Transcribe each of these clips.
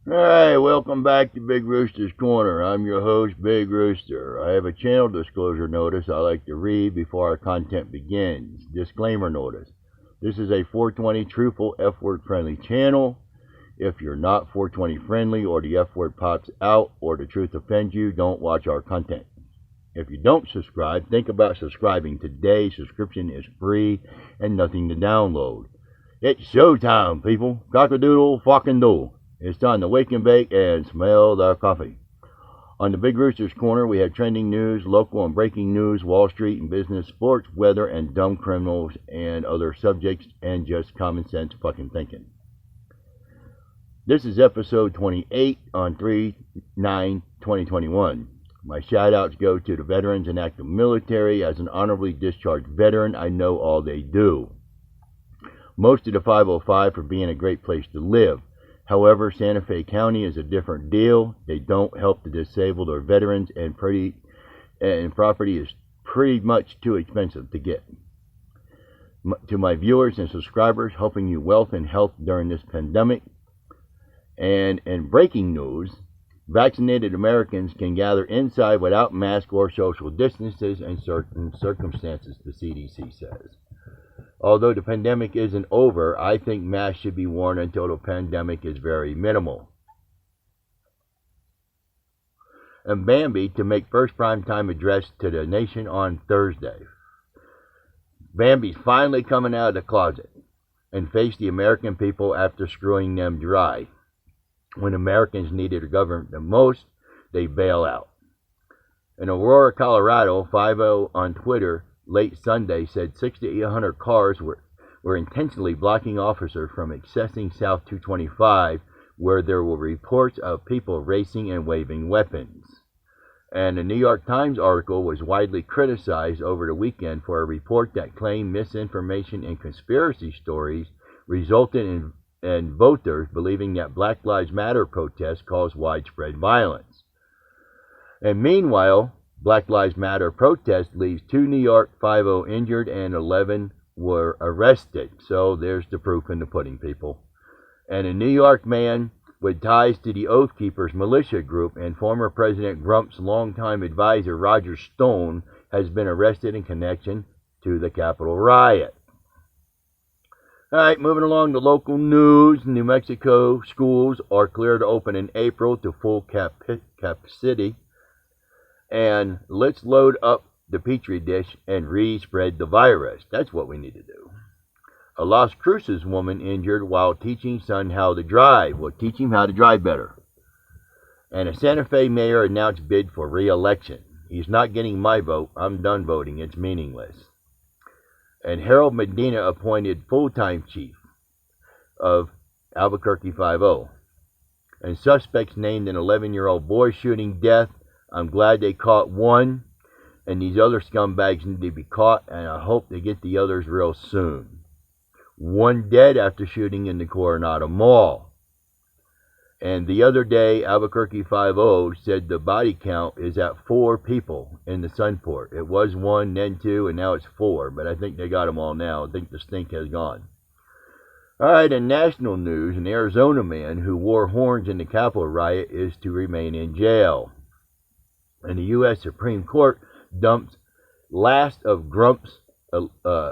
Alright, welcome back to Big Rooster's Corner. I'm your host, Big Rooster. I have a channel disclosure notice I like to read before our content begins. Disclaimer notice. This is a 420 truthful F-word friendly channel. If you're not 420 friendly or the F-word pops out or the truth offends you, don't watch our content. If you don't subscribe, think about subscribing today. Subscription is free and nothing to download. It's showtime, people. Cock-a-doodle fucking doodle. It's time to wake and bake and smell the coffee. On the Big Rooster's Corner, we have trending news, local and breaking news, Wall Street and business, sports, weather, and dumb criminals and other subjects, and just common sense fucking thinking. This is episode 28 on 3/9/2021. My shout-outs go to the veterans and active military. As an honorably discharged veteran, I know all they do. Most of the 505 for being a great place to live. However, Santa Fe County is a different deal. They don't help the disabled or veterans, and property is pretty much too expensive to get. To my viewers and subscribers, hoping you wealth and health during this pandemic. And in breaking news, vaccinated Americans can gather inside without masks or social distances in certain circumstances, the CDC says. Although the pandemic isn't over, I think masks should be worn until the pandemic is very minimal. And Bambi to make first primetime address to the nation on Thursday. Bambi's finally coming out of the closet and face the American people after screwing them dry. When Americans needed the government the most, they bail out. In Aurora, Colorado, 50 on Twitter late Sunday said 60 to 800 cars were intentionally blocking officers from accessing South 225, where there were reports of people racing and waving weapons. And the New York Times article was widely criticized over the weekend for a report that claimed misinformation and conspiracy stories resulted in voters believing that Black Lives Matter protests caused widespread violence. And meanwhile, Black Lives Matter protest leaves 2 New York 50 injured and 11 were arrested. So there's the proof in the pudding, people. And a New York man with ties to the Oath Keepers militia group and former President Trump's longtime advisor Roger Stone has been arrested in connection to the Capitol riot. All right, moving along to local news. New Mexico schools are cleared to open in April to full capacity. And let's load up the Petri dish and re-spread the virus. That's what we need to do. A Las Cruces woman injured while teaching son how to drive. Well, teach him how to drive better. And a Santa Fe mayor announced bid for re-election. He's not getting my vote. I'm done voting. It's meaningless. And Harold Medina appointed full-time chief of Albuquerque 5-0. And suspects named an 11-year-old boy shooting death. I'm glad they caught one, and these other scumbags need to be caught, and I hope they get the others real soon. One dead after shooting in the Coronado Mall. And the other day, Albuquerque 5-0 said the body count is at 4 people in the Sunport. It was 1, then 2, and now it's 4, but I think they got them all now. I think the stink has gone. All right, in national news, an Arizona man who wore horns in the Capitol riot is to remain in jail. And the U.S. Supreme Court dumps last of Trump's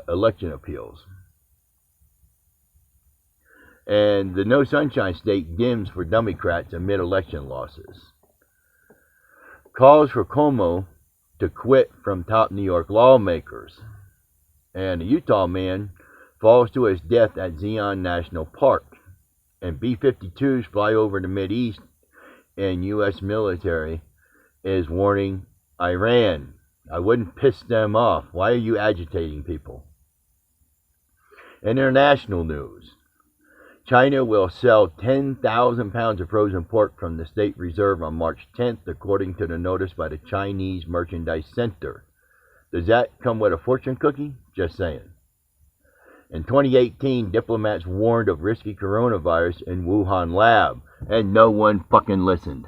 election appeals. And the No Sunshine State dims for Democrats amid election losses. Calls for Cuomo to quit from top New York lawmakers. And a Utah man falls to his death at Zion National Park. And B-52s fly over the Mideast, and U.S. military is warning Iran. I wouldn't piss them off. Why are you agitating people? International news. China will sell 10,000 pounds of frozen pork from the State Reserve on March 10th, according to the notice by the Chinese Merchandise Center. Does that come with a fortune cookie? Just saying. In 2018, diplomats warned of risky coronavirus in Wuhan lab, and no one fucking listened.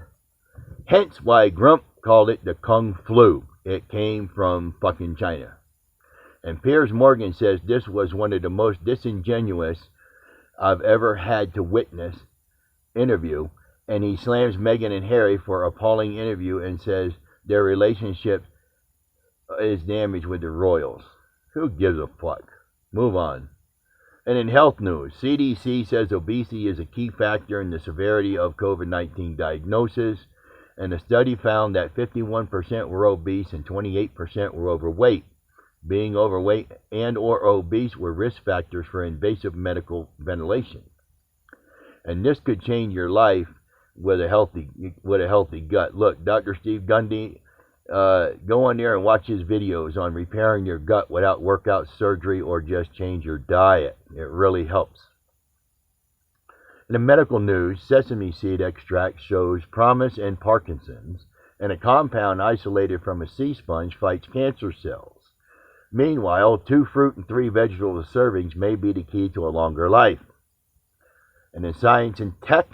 Hence why Grump called it the Kung Flu. It came from fucking China. And Piers Morgan says this was one of the most disingenuous I've ever had to witness interview, And he slams Meghan and Harry for appalling interview and says their relationship is damaged with the royals. Who gives a fuck? Move on. And in health news, CDC says obesity is a key factor in the severity of COVID-19 diagnosis, and a study found that 51% were obese and 28% were overweight. Being overweight and or obese were risk factors for invasive medical ventilation. And this could change your life with a healthy gut. Look, Dr. Steve Gundy, go on there and watch his videos on repairing your gut without workout, surgery, or just change your diet. It really helps. In the medical news, sesame seed extract shows promise in Parkinson's, and a compound isolated from a sea sponge fights cancer cells. Meanwhile, 2 fruit and 3 vegetable servings may be the key to a longer life. And in science and tech,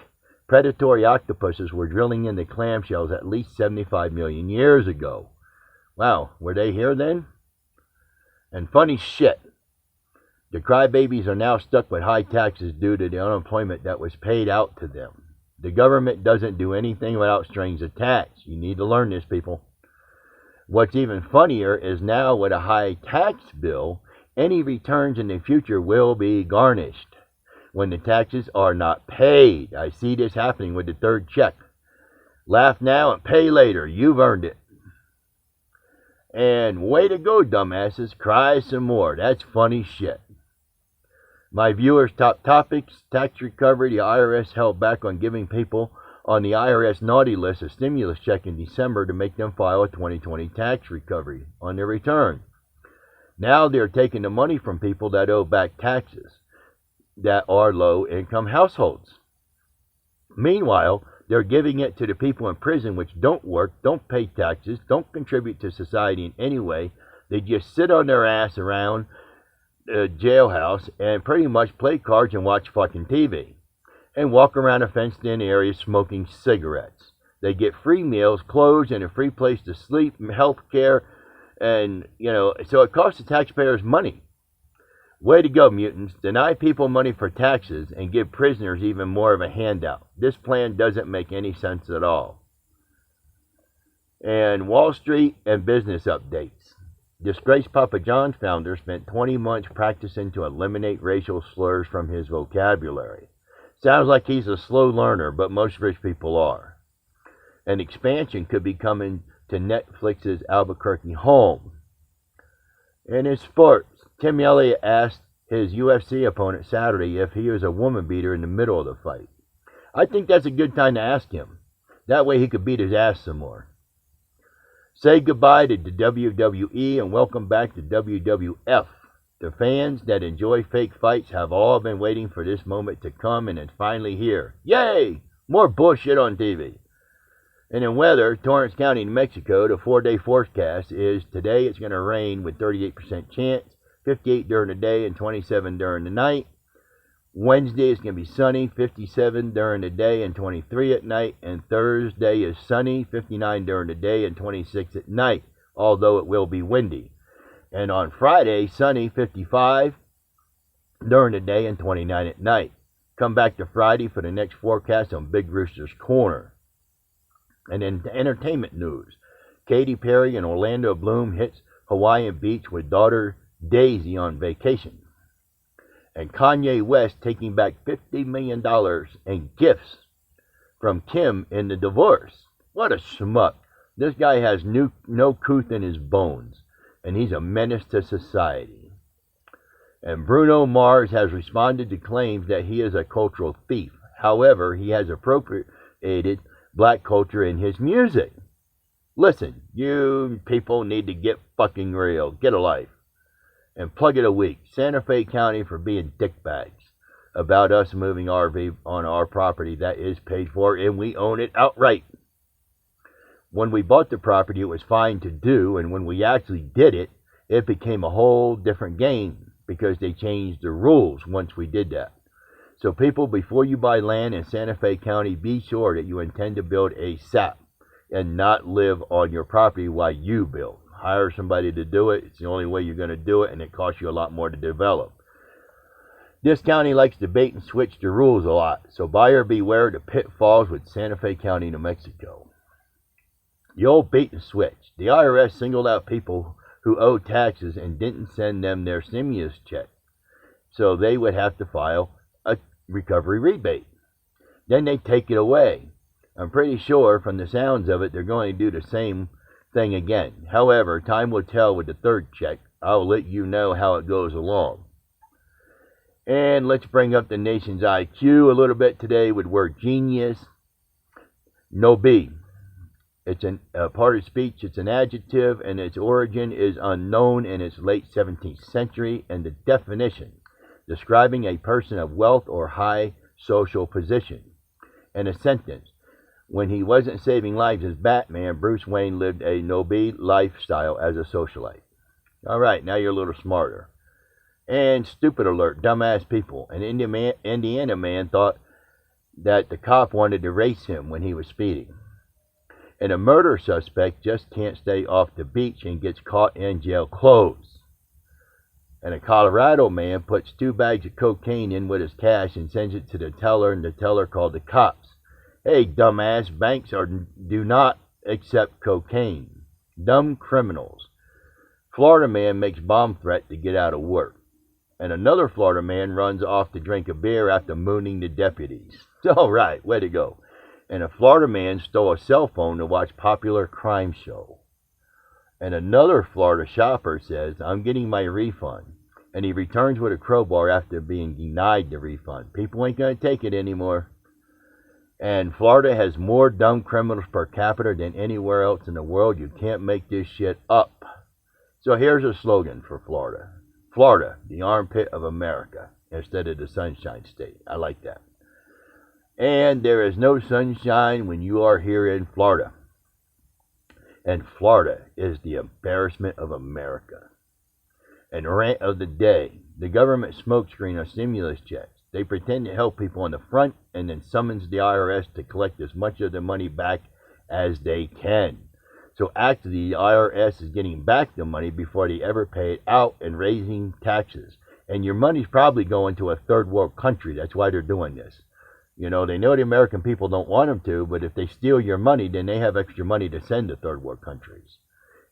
predatory octopuses were drilling into clamshells at least 75 million years ago. Wow, were they here then? And funny shit, the crybabies are now stuck with high taxes due to the unemployment that was paid out to them. The government doesn't do anything without strings attached. You need to learn this, people. What's even funnier is now with a high tax bill, any returns in the future will be garnished when the taxes are not paid. I see this happening with the 3rd check. Laugh now and pay later. You've earned it. And way to go, dumbasses. Cry some more. That's funny shit. My viewers' top topics: tax recovery. The IRS held back on giving people on the IRS naughty list a stimulus check in December to make them file a 2020 tax recovery on their return. Now they're taking the money from people that owe back taxes that are low-income households. Meanwhile, they're giving it to the people in prison which don't work, don't pay taxes, don't contribute to society in any way. They just sit on their ass around a jailhouse and pretty much play cards and watch fucking TV. And walk around a fenced-in area smoking cigarettes. They get free meals, clothes, and a free place to sleep, health care, and, so it costs the taxpayers money. Way to go, mutants. Deny people money for taxes and give prisoners even more of a handout. This plan doesn't make any sense at all. And Wall Street and business updates. Disgraced Papa John's founder spent 20 months practicing to eliminate racial slurs from his vocabulary. Sounds like he's a slow learner, but most rich people are. An expansion could be coming to Netflix's Albuquerque home. And in sports, Tim Elliott asked his UFC opponent Saturday if he was a woman beater in the middle of the fight. I think that's a good time to ask him. That way he could beat his ass some more. Say goodbye to the WWE and welcome back to WWF. The fans that enjoy fake fights have all been waiting for this moment to come, and it's finally here. Yay! More bullshit on TV. And in weather, Torrance County, New Mexico, the 4-day forecast is today it's going to rain with 38% chance, 58 during the day and 27 during the night. Wednesday is going to be sunny, 57 during the day and 23 at night. And Thursday is sunny, 59 during the day and 26 at night, although it will be windy. And on Friday, sunny, 55 during the day and 29 at night. Come back to Friday for the next forecast on Big Rooster's Corner. And in entertainment news, Katy Perry and Orlando Bloom hits Hawaiian Beach with daughter Daisy on vacation. And Kanye West taking back $50 million in gifts from Kim in the divorce. What a schmuck. This guy has no couth in his bones, and he's a menace to society. And Bruno Mars has responded to claims that he is a cultural thief. However, he has appropriated black culture in his music. Listen, you people need to get fucking real. Get a life. And plug it a week. Santa Fe County for being dickbags about us moving RV on our property that is paid for, and we own it outright. When we bought the property, it was fine to do, and when we actually did it, it became a whole different game because they changed the rules once we did that. So people, before you buy land in Santa Fe County, be sure that you intend to build ASAP and not live on your property while you build. Hire somebody to do it. It's the only way you're going to do it, and it costs you a lot more to develop. This county likes to bait and switch the rules a lot, so buyer beware the pitfalls with Santa Fe County, New Mexico. The old bait and switch. The IRS singled out people who owed taxes and didn't send them their stimulus check, so they would have to file a recovery rebate. Then they take it away. I'm pretty sure from the sounds of it they're going to do the same thing again. However, time will tell with the third check. I'll let you know how it goes along. And let's bring up the nation's IQ a little bit today with word genius. No B. It's a part of speech. It's an adjective, and its origin is unknown in its late 17th century. And the definition, describing a person of wealth or high social position. In a sentence, when he wasn't saving lives as Batman, Bruce Wayne lived a no-B lifestyle as a socialite. All right, now you're a little smarter. And stupid alert, dumbass people. An Indiana man thought that the cop wanted to race him when he was speeding. And a murder suspect just can't stay off the beach and gets caught in jail clothes. And a Colorado man puts 2 bags of cocaine in with his cash and sends it to the teller, and the teller called the cops. Hey, dumbass, banks do not accept cocaine. Dumb criminals. Florida man makes bomb threat to get out of work. And another Florida man runs off to drink a beer after mooning the deputies. All right, way to go. And a Florida man stole a cell phone to watch popular crime show. And another Florida shopper says, I'm getting my refund. And he returns with a crowbar after being denied the refund. People ain't going to take it anymore. And Florida has more dumb criminals per capita than anywhere else in the world. You can't make this shit up. So here's a slogan for Florida. Florida, the armpit of America, instead of the Sunshine State. I like that. And there is no sunshine when you are here in Florida. And Florida is the embarrassment of America. And rant of the day, the government smokescreen on stimulus checks. They pretend to help people on the front and then summons the IRS to collect as much of the money back as they can. So actually, the IRS is getting back the money before they ever pay it out and raising taxes. And your money's probably going to a third world country. That's why they're doing this. You know, they know the American people don't want them to, but if they steal your money, then they have extra money to send to third world countries.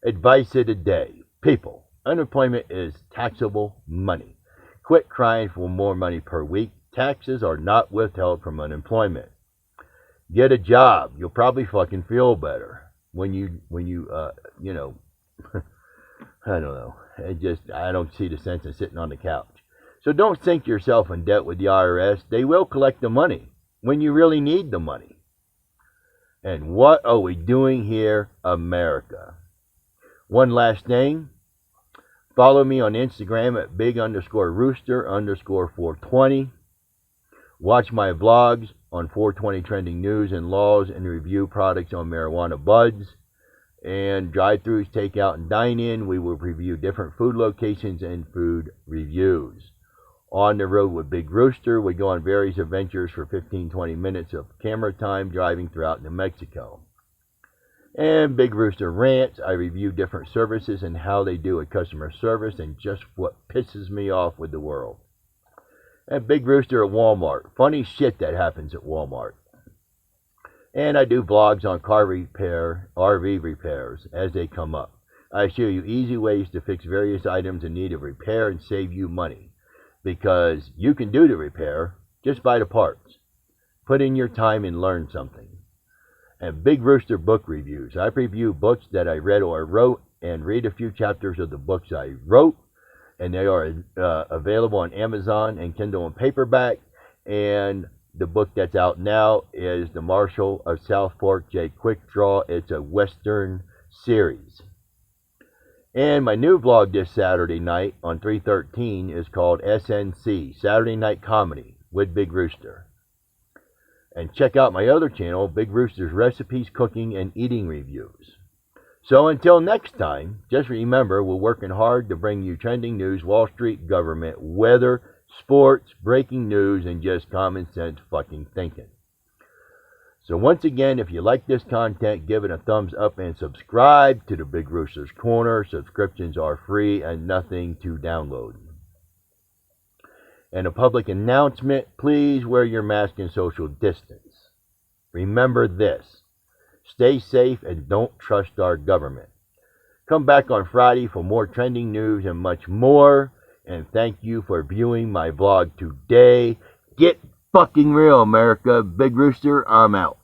Advice of the day. People, unemployment is taxable money. Quit crying for more money per week. Taxes are not withheld from unemployment. Get a job. You'll probably fucking feel better. When you you know, I don't know. I don't see the sense in sitting on the couch. So don't sink yourself in debt with the IRS. They will collect the money when you really need the money. And what are we doing here, America? One last thing. Follow me on Instagram at big_rooster_420. Watch my vlogs on 420 Trending News and Laws, and review products on marijuana buds. And drive-thrus, takeout, and dine-in. We will review different food locations and food reviews. On the road with Big Rooster, we go on various adventures for 15-20 minutes of camera time driving throughout New Mexico. And Big Rooster Rants, I review different services and how they do with customer service and just what pisses me off with the world. And Big Rooster at Walmart. Funny shit that happens at Walmart. And I do vlogs on car repair, RV repairs as they come up. I show you easy ways to fix various items in need of repair and save you money. Because you can do the repair, just buy the parts. Put in your time and learn something. And Big Rooster book reviews. I review books that I read or wrote and read a few chapters of the books I wrote. And they are available on Amazon and Kindle and paperback. And the book that's out now is The Marshal of South Fork, J. Quick Draw. It's a Western series. And my new vlog this Saturday night on 3/13 is called SNC, Saturday Night Comedy with Big Rooster. And check out my other channel, Big Rooster's Recipes, Cooking, and Eating Reviews. So until next time, just remember, we're working hard to bring you trending news, Wall Street, government, weather, sports, breaking news, and just common sense fucking thinking. So once again, if you like this content, give it a thumbs up and subscribe to the Big Rooster's Corner. Subscriptions are free and nothing to download. And a public announcement, please wear your mask and social distance. Remember this, stay safe and don't trust our government. Come back on Friday for more trending news and much more. And thank you for viewing my vlog today. Get fucking real, America. Big Rooster, I'm out.